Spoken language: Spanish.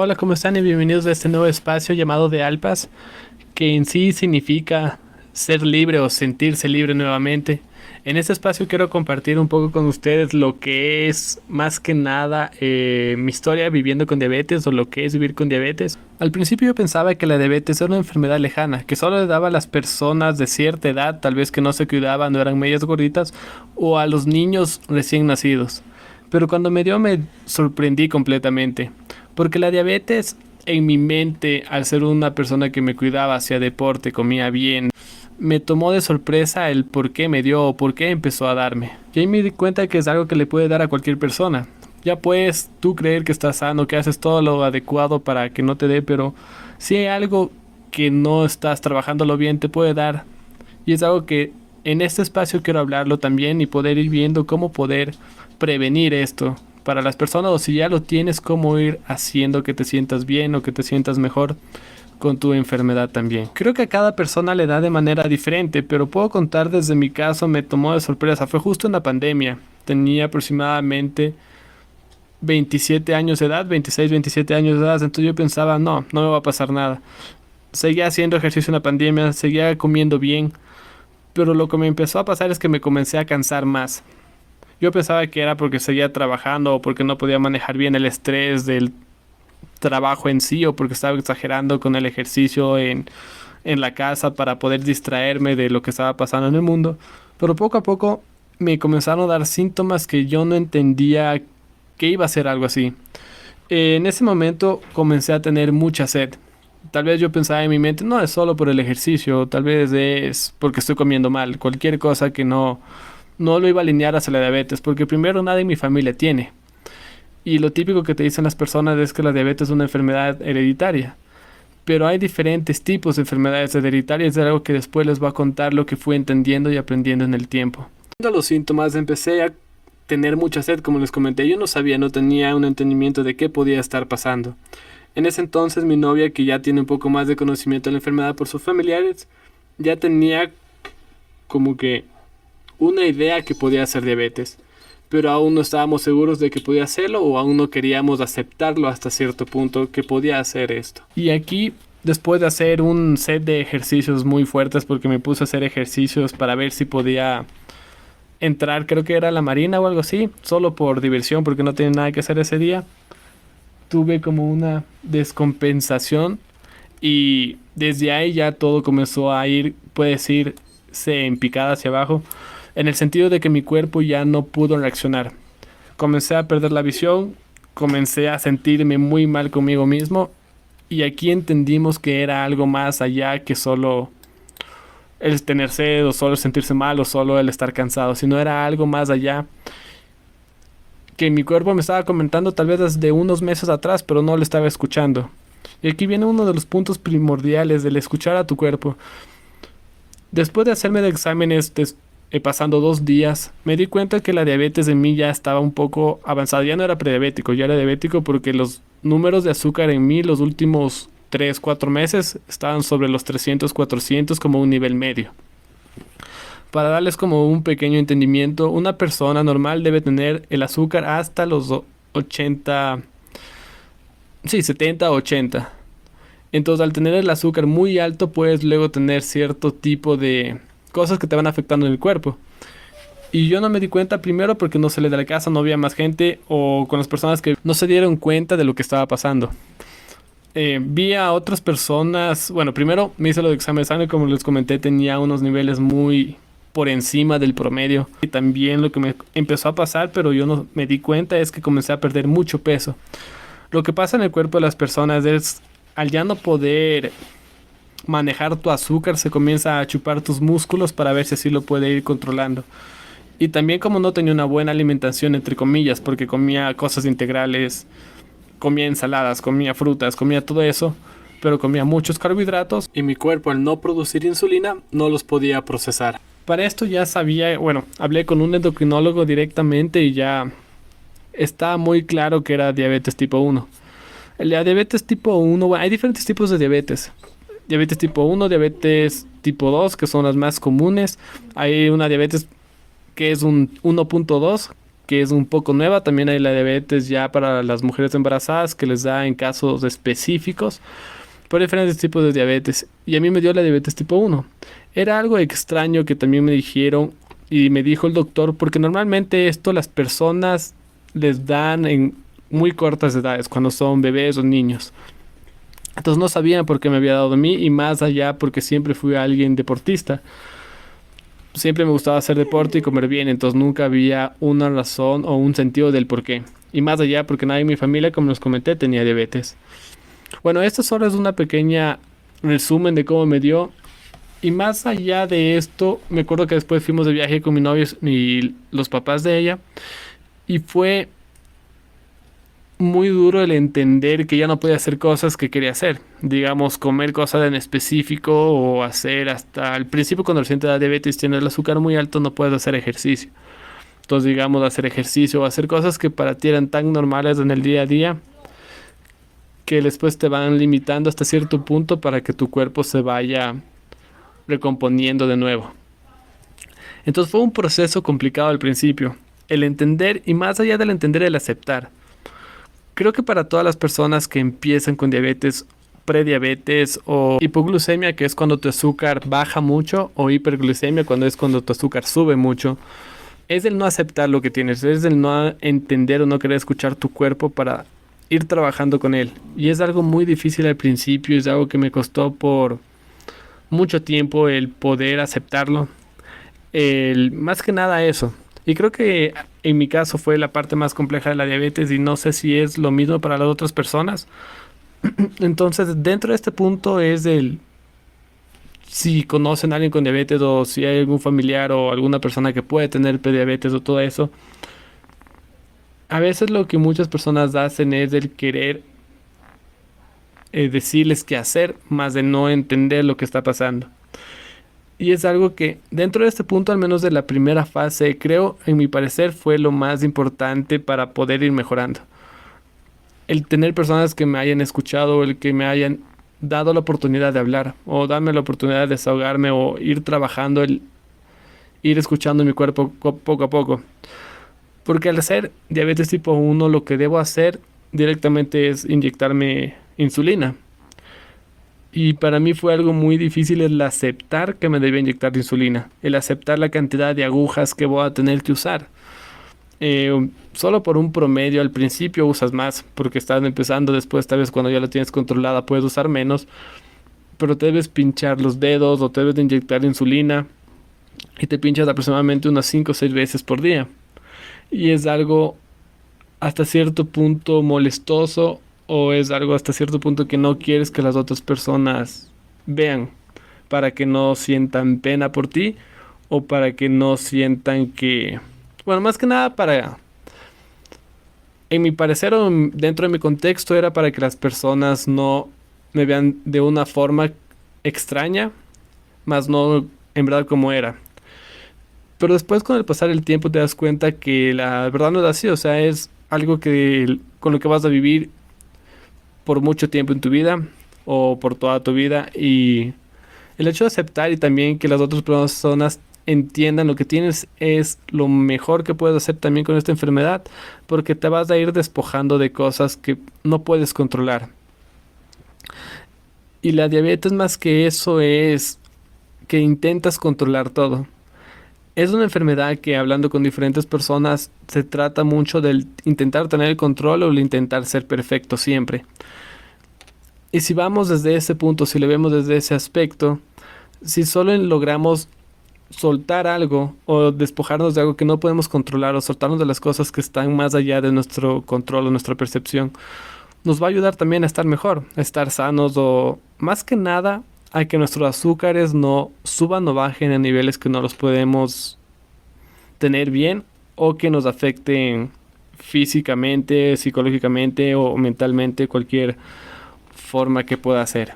Hola, ¿cómo están? Y bienvenidos a este nuevo espacio llamado de Alpas, que en sí significa ser libre o sentirse libre nuevamente. En este espacio quiero compartir un poco con ustedes lo que es más que nada mi historia viviendo con diabetes o lo que es vivir con diabetes. Al principio yo pensaba que la diabetes era una enfermedad lejana, que solo le daba a las personas de cierta edad, tal vez que no se cuidaban, no eran medias gorditas, o a los niños recién nacidos. Pero cuando me dio me sorprendí completamente. Porque la diabetes en mi mente, al ser una persona que me cuidaba, hacía deporte, comía bien, me tomó de sorpresa el por qué me dio o por qué empezó a darme. Y ahí me di cuenta que es algo que le puede dar a cualquier persona. Ya puedes tú creer que estás sano, que haces todo lo adecuado para que no te dé, pero si hay algo que no estás trabajándolo bien, te puede dar. Y es algo que en este espacio quiero hablarlo también y poder ir viendo cómo poder prevenir esto para las personas, o si ya lo tienes, cómo ir haciendo que te sientas bien o que te sientas mejor con tu enfermedad también. Creo que a cada persona le da de manera diferente, pero puedo contar desde mi caso, me tomó de sorpresa. Fue justo en la pandemia. Tenía aproximadamente 27 años de edad, 26, 27 años de edad, entonces yo pensaba, no me va a pasar nada. Seguía haciendo ejercicio en la pandemia, seguía comiendo bien, pero lo que me empezó a pasar es que me comencé a cansar más. Yo pensaba que era porque seguía trabajando o porque no podía manejar bien el estrés del trabajo en sí o porque estaba exagerando con el ejercicio en la casa para poder distraerme de lo que estaba pasando en el mundo. Pero poco a poco me comenzaron a dar síntomas que yo no entendía que iba a ser algo así. En ese momento comencé a tener mucha sed. Tal vez yo pensaba en mi mente, no es solo por el ejercicio, tal vez es porque estoy comiendo mal, cualquier cosa que no lo iba a alinear hacia la diabetes, porque primero nadie en mi familia tiene. Y lo típico que te dicen las personas es que la diabetes es una enfermedad hereditaria. Pero hay diferentes tipos de enfermedades hereditarias, es algo que después les voy a contar lo que fui entendiendo y aprendiendo en el tiempo. Viendo los síntomas empecé a tener mucha sed, como les comenté. Yo no sabía, no tenía un entendimiento de qué podía estar pasando. En ese entonces mi novia, que ya tiene un poco más de conocimiento de la enfermedad por sus familiares, ya tenía como que una idea que podía ser diabetes, pero aún no estábamos seguros de que podía hacerlo o aún no queríamos aceptarlo hasta cierto punto que podía hacer esto. Y aquí, después de hacer un set de ejercicios muy fuertes, porque me puse a hacer ejercicios para ver si podía entrar, creo que era a la marina o algo así, solo por diversión porque no tenía nada que hacer ese día, tuve como una descompensación y desde ahí ya todo comenzó a ir, puede decirse, en picada hacia abajo, en el sentido de que mi cuerpo ya no pudo reaccionar. Comencé a perder la visión, comencé a sentirme muy mal conmigo mismo y aquí entendimos que era algo más allá que solo el tener sed o solo sentirse mal o solo el estar cansado, sino era algo más allá que mi cuerpo me estaba comentando tal vez desde unos meses atrás, pero no lo estaba escuchando. Y aquí viene uno de los puntos primordiales del escuchar a tu cuerpo. Después de hacerme de exámenes, pasando 2 días, me di cuenta que la diabetes en mí ya estaba un poco avanzada. Ya no era prediabético, ya era diabético porque los números de azúcar en mí los últimos 3 4 meses estaban sobre los 300 400 como un nivel medio. Para darles como un pequeño entendimiento, una persona normal debe tener el azúcar hasta los 80, sí, 70 80. Entonces, al tener el azúcar muy alto, puedes luego tener cierto tipo de cosas que te van afectando en el cuerpo. Y yo no me di cuenta primero porque no salí de la casa, no había más gente o con las personas que no se dieron cuenta de lo que estaba pasando. Vi a otras personas, bueno, primero me hice los exámenes de sangre, como les comenté, tenía unos niveles muy por encima del promedio. Y también lo que me empezó a pasar, pero yo no me di cuenta, es que comencé a perder mucho peso. Lo que pasa en el cuerpo de las personas es, al ya no poder manejar tu azúcar, se comienza a chupar tus músculos para ver si así lo puede ir controlando. Y también como no tenía una buena alimentación, entre comillas, porque comía cosas integrales, comía ensaladas, comía frutas, comía todo eso, pero comía muchos carbohidratos y mi cuerpo, al no producir insulina, no los podía procesar. Para esto ya sabía, bueno, hablé con un endocrinólogo directamente y ya estaba muy claro que era diabetes tipo 1. La diabetes tipo 1, bueno, hay diferentes tipos de diabetes. Diabetes tipo 1, diabetes tipo 2, que son las más comunes. Hay una diabetes que es un 1.2, que es un poco nueva. También hay la diabetes ya para las mujeres embarazadas, que les da en casos específicos por diferentes tipos de diabetes. Y a mí me dio la diabetes tipo 1. Era algo extraño que también me dijeron y me dijo el doctor, porque normalmente esto las personas les dan en muy cortas edades, cuando son bebés o niños. Entonces no sabían por qué me había dado a mí, y más allá porque siempre fui alguien deportista. Siempre me gustaba hacer deporte y comer bien, entonces nunca había una razón o un sentido del por qué. Y más allá porque nadie en mi familia, como les comenté, tenía diabetes. Bueno, esto solo es una pequeña resumen de cómo me dio. Y más allá de esto, me acuerdo que después fuimos de viaje con mi novio y los papás de ella. Y fue muy duro el entender que ya no podía hacer cosas que quería hacer. Digamos, comer cosas en específico o hacer hasta al principio cuando recién te da diabetes, tienes el azúcar muy alto, no puedes hacer ejercicio. Entonces, digamos, hacer ejercicio o hacer cosas que para ti eran tan normales en el día a día que después te van limitando hasta cierto punto para que tu cuerpo se vaya recomponiendo de nuevo. Entonces fue un proceso complicado al principio. El entender y más allá del entender, el aceptar. Creo que para todas las personas que empiezan con diabetes, prediabetes o hipoglucemia, que es cuando tu azúcar baja mucho, o hiperglucemia, cuando es cuando tu azúcar sube mucho, es el no aceptar lo que tienes, es el no entender o no querer escuchar tu cuerpo para ir trabajando con él. Y es algo muy difícil al principio, es algo que me costó por mucho tiempo el poder aceptarlo. Más que nada eso. Y creo que en mi caso fue la parte más compleja de la diabetes y no sé si es lo mismo para las otras personas. Entonces, dentro de este punto es el si conocen a alguien con diabetes o si hay algún familiar o alguna persona que puede tener prediabetes o todo eso. A veces lo que muchas personas hacen es el querer decirles qué hacer, más de no entender lo que está pasando. Y es algo que dentro de este punto, al menos de la primera fase, creo, en mi parecer, fue lo más importante para poder ir mejorando. El tener personas que me hayan escuchado, el que me hayan dado la oportunidad de hablar, o darme la oportunidad de desahogarme, o ir trabajando, el ir escuchando mi cuerpo poco a poco. Porque al hacer diabetes tipo 1, lo que debo hacer directamente es inyectarme insulina. Y para mí fue algo muy difícil el aceptar que me debía inyectar insulina, el aceptar la cantidad de agujas que voy a tener que usar. Solo por un promedio al principio usas más, porque estás empezando, después tal vez cuando ya lo tienes controlada puedes usar menos, pero te debes pinchar los dedos o te debes de inyectar insulina y te pinchas aproximadamente unas 5 o 6 veces por día. Y es algo hasta cierto punto molestoso, o es algo hasta cierto punto que no quieres que las otras personas vean, para que no sientan pena por ti o para que no sientan que, bueno, más que nada para, en mi parecer o dentro de mi contexto, era para que las personas no me vean de una forma extraña, más no en verdad como era. Pero después, con el pasar del tiempo, te das cuenta que la verdad no es así. O sea, es algo que con lo que vas a vivir por mucho tiempo en tu vida o por toda tu vida. Y el hecho de aceptar y también que las otras personas entiendan lo que tienes es lo mejor que puedes hacer también con esta enfermedad, porque te vas a ir despojando de cosas que no puedes controlar. Y la diabetes, más que eso, es que intentas controlar todo. Es una enfermedad que, hablando con diferentes personas, se trata mucho del intentar tener el control o el intentar ser perfecto siempre. Y si vamos desde ese punto, si lo vemos desde ese aspecto, si solo logramos soltar algo o despojarnos de algo que no podemos controlar, o soltarnos de las cosas que están más allá de nuestro control o nuestra percepción, nos va a ayudar también a estar mejor, a estar sanos, o más que nada a que nuestros azúcares no suban o bajen a niveles que no los podemos tener bien, o que nos afecten físicamente, psicológicamente o mentalmente, cualquier forma que pueda ser.